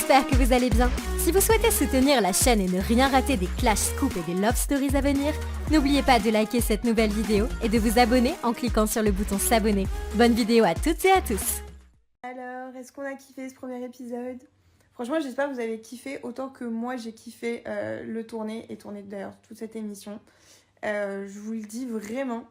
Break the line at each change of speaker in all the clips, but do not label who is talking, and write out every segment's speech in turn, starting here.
j'espère que vous allez bien. Si vous souhaitez soutenir la chaîne et ne rien rater des Clash Scoop et des Love Stories à venir, n'oubliez pas de liker cette nouvelle vidéo et de vous abonner en cliquant sur le bouton s'abonner. Bonne vidéo à toutes et à tous.
Alors, est-ce qu'on a kiffé ce premier épisode? Franchement, j'espère que vous avez kiffé autant que moi j'ai kiffé le tourner et tourner d'ailleurs toute cette émission. Je vous le dis vraiment.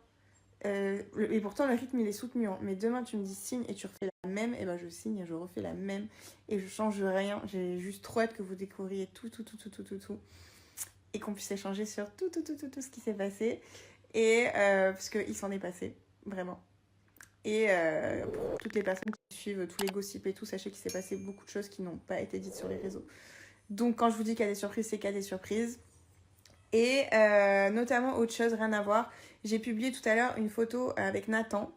Et pourtant le rythme il est soutenu, hein. Mais demain tu me dis signe et tu refais la même, et ben je signe et je refais la même et je change rien. J'ai juste trop hâte que vous découvriez tout et qu'on puisse échanger sur tout ce qui s'est passé et parce qu'il s'en est passé vraiment. Et pour toutes les personnes qui suivent tous les gossips et tout, sachez qu'il s'est passé beaucoup de choses qui n'ont pas été dites sur les réseaux. Donc quand je vous dis qu'il y a des surprises, c'est qu'il y a des surprises. Et notamment autre chose, rien à voir, j'ai publié tout à l'heure une photo avec Nathan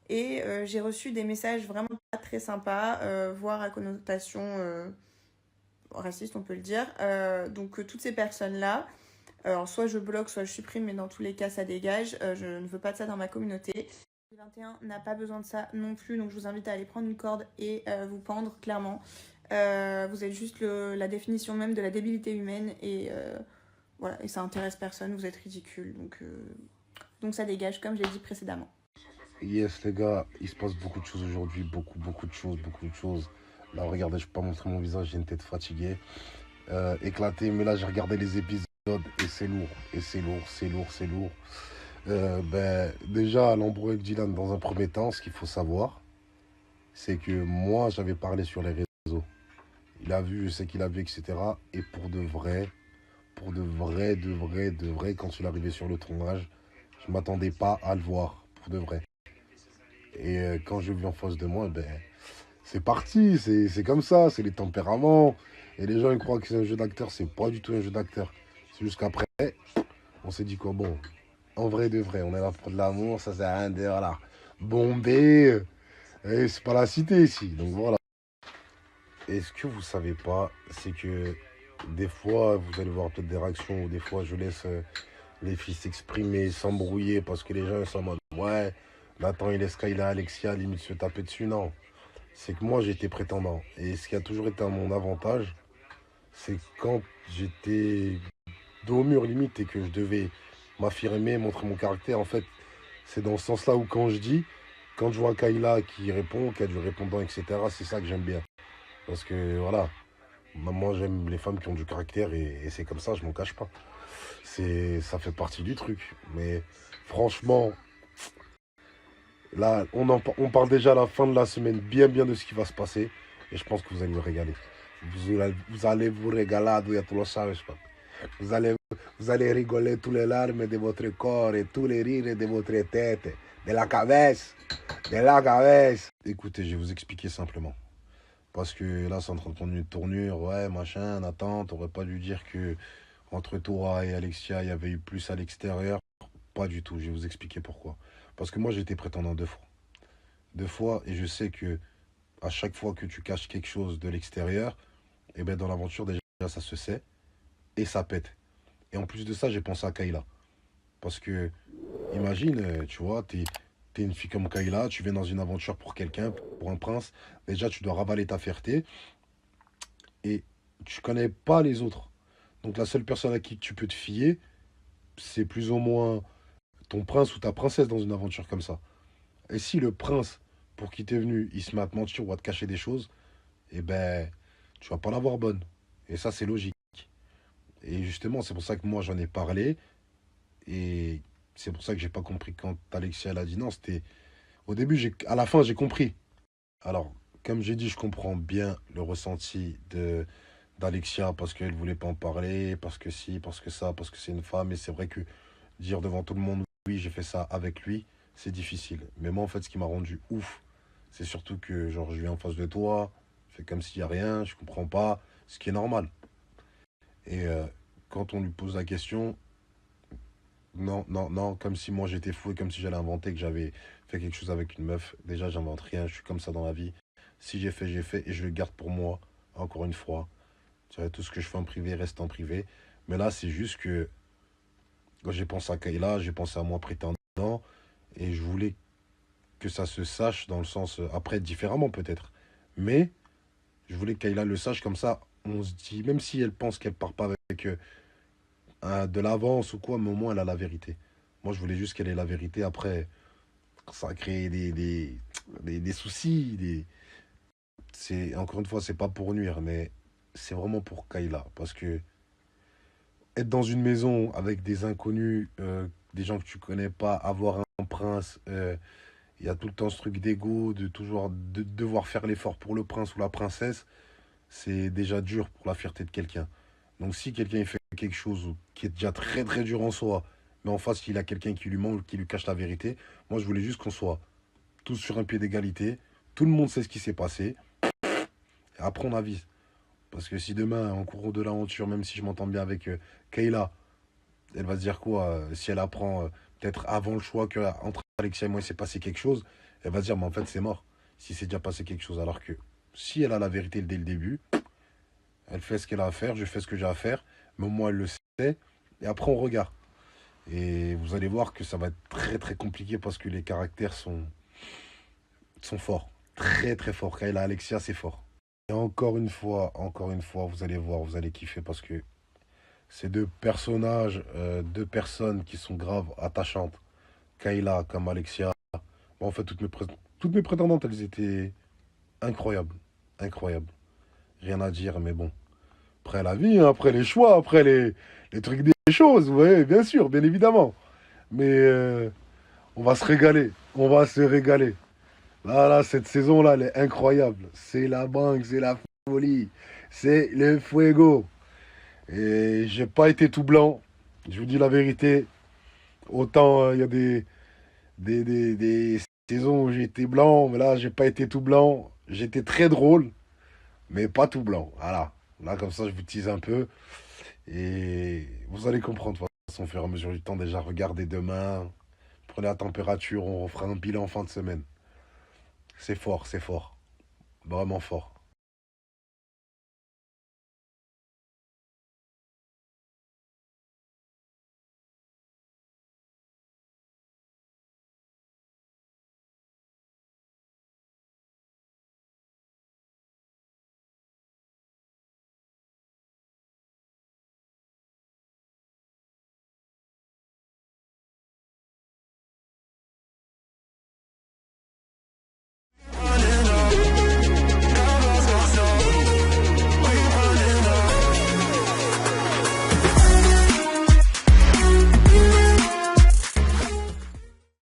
et j'ai reçu des messages vraiment pas très sympas, voire à connotation raciste on peut le dire. Donc toutes ces personnes-là, alors soit je bloque, soit je supprime, mais dans tous les cas ça dégage. Je ne veux pas de ça dans ma communauté. 2021 n'a pas besoin de ça non plus, donc je vous invite à aller prendre une corde et vous pendre clairement. Vous êtes juste la définition même de la débilité humaine et voilà, et ça intéresse personne, vous êtes ridicule, donc ça dégage comme je l'ai dit précédemment.
Yes les gars, il se passe beaucoup de choses aujourd'hui, beaucoup de choses. Là regardez, je peux pas montrer mon visage, j'ai une tête fatiguée, éclatée, mais là j'ai regardé les épisodes et c'est lourd. Déjà l'embrouille avec Dylan dans un premier temps, ce qu'il faut savoir, c'est que moi j'avais parlé sur les réseaux. Il a vu, je sais qu'il a vu, etc. Et pour de vrai, quand il arrivait sur le tournage, je m'attendais pas à le voir, pour de vrai. Et quand je l'ai vu en face de moi, c'est parti, c'est comme ça, c'est les tempéraments. Et les gens ils croient que c'est un jeu d'acteur, c'est pas du tout un jeu d'acteur. C'est juste qu'après, on s'est dit quoi, bon, en vrai de vrai, on est là pour de l'amour, ça sert à rien de voilà, bomber. Et c'est pas la cité ici, donc voilà. Et ce que vous savez pas, c'est que des fois, vous allez voir peut-être des réactions, ou des fois je laisse les filles s'exprimer, s'embrouiller, parce que les gens ils sont en mode, ouais, Nathan il laisse Kayla, Alexia, limite se taper dessus, non. C'est que moi j'étais prétendant. Et ce qui a toujours été à mon avantage, c'est quand j'étais dos au mur limite et que je devais m'affirmer, montrer mon caractère, en fait, c'est dans ce sens-là où quand je dis, quand je vois Kayla qui répond, qui a du répondant, etc., c'est ça que j'aime bien. Parce que voilà, moi j'aime les femmes qui ont du caractère et c'est comme ça, je m'en cache pas. Ça fait partie du truc. Mais franchement, là, on parle déjà à la fin de la semaine bien de ce qui va se passer. Et je pense que vous allez vous régaler. Vous allez vous régaler, tout le savez, pas. Vous allez, vous allez rigoler tous les larmes de votre corps et tous les rires de votre tête. De la cabesse. De la cabesse. Écoutez, je vais vous expliquer simplement. Parce que là, c'est en train de prendre une tournure. Ouais, machin, Nathan, t'aurais pas dû dire que entre toi et Alexia, il y avait eu plus à l'extérieur. Pas du tout, je vais vous expliquer pourquoi. Parce que moi, j'ai été prétendant 2 fois. 2 fois, et je sais que à chaque fois que tu caches quelque chose de l'extérieur, et bien dans l'aventure, déjà, ça se sait et ça pète. Et en plus de ça, j'ai pensé à Kayla. Parce que, imagine, tu vois, t'es une fille comme Kayla, tu viens dans une aventure pour quelqu'un, pour un prince. Déjà, tu dois ravaler ta fierté et tu connais pas les autres. Donc la seule personne à qui tu peux te fier, c'est plus ou moins ton prince ou ta princesse dans une aventure comme ça. Et si le prince, pour qui t'es venu, il se met à te mentir ou à te cacher des choses, eh ben, tu vas pas l'avoir bonne. Et ça, c'est logique. Et justement, c'est pour ça que moi, j'en ai parlé. Et c'est pour ça que j'ai pas compris quand Alexia elle a dit non. C'était au début, à la fin, j'ai compris. Alors, comme j'ai dit, je comprends bien le ressenti de d'Alexia parce qu'elle voulait pas en parler, parce que si, parce que ça, parce que c'est une femme. Et c'est vrai que dire devant tout le monde, oui, j'ai fait ça avec lui, c'est difficile. Mais moi, en fait, ce qui m'a rendu ouf, c'est surtout que, genre, je viens en face de toi, je fais comme s'il n'y a rien, je comprends pas, ce qui est normal. Et quand on lui pose la question, non, comme si moi j'étais fou et comme si j'allais inventer que j'avais fait quelque chose avec une meuf. Déjà, j'invente rien, je suis comme ça dans la vie. Si j'ai fait, et je le garde pour moi, encore une fois. Tu vois, tout ce que je fais en privé reste en privé. Mais là, c'est juste que quand j'ai pensé à Kayla, j'ai pensé à moi prétendant, et je voulais que ça se sache dans le sens, après, différemment peut-être. Mais Je voulais que Kayla le sache comme ça. On se dit, même si elle pense qu'elle part pas avec de l'avance ou quoi, mais au moins elle a la vérité. Moi, je voulais juste qu'elle ait la vérité. Après, ça a créé des soucis. Encore une fois, c'est pas pour nuire, mais c'est vraiment pour Kayla. Parce que être dans une maison avec des inconnus, des gens que tu connais pas, avoir un prince, il y a tout le temps ce truc d'ego, de toujours devoir faire l'effort pour le prince ou la princesse, c'est déjà dur pour la fierté de quelqu'un. Donc si quelqu'un il fait quelque chose qui est déjà très très dur en soi, mais en face il a quelqu'un qui lui ment, qui lui cache la vérité, moi je voulais juste qu'on soit tous sur un pied d'égalité, tout le monde sait ce qui s'est passé, et après on avise. Parce que si demain, en cours de l'aventure, même si je m'entends bien avec Kayla, elle va se dire quoi si elle apprend peut-être avant le choix qu'entre Alexia et moi il s'est passé quelque chose, elle va se dire mais en fait c'est mort. Si c'est déjà passé quelque chose. Alors que si elle a la vérité dès le début, elle fait ce qu'elle a à faire, je fais ce que j'ai à faire, mais au moins elle le sait, et après on regarde. Et vous allez voir que ça va être très très compliqué parce que les caractères sont forts. Très très forts. Kayla Alexia c'est fort. Et encore une fois, vous allez voir, vous allez kiffer parce que ces deux personnages, deux personnes qui sont graves attachantes, Kayla comme Alexia. Bon, en fait, toutes mes prétendantes, elles étaient incroyables. Incroyables. Rien à dire, mais bon. Après la vie, hein, après les choix, après les trucs des choses, oui, bien sûr, bien évidemment. Mais on va se régaler. On va se régaler. Là, cette saison-là, elle est incroyable. C'est la banque, c'est la folie. C'est le fuego. Et j'ai pas été tout blanc. Je vous dis la vérité. Autant il y a des saisons où j'ai été blanc, mais là, j'ai pas été tout blanc. J'étais très drôle, mais pas tout blanc. Voilà. Là, comme ça, je vous tease un peu. Et vous allez comprendre, de toute façon, au fur et à mesure du temps. Déjà, regardez demain. Prenez la température, on fera un bilan en fin de semaine. C'est fort, c'est fort. Vraiment fort.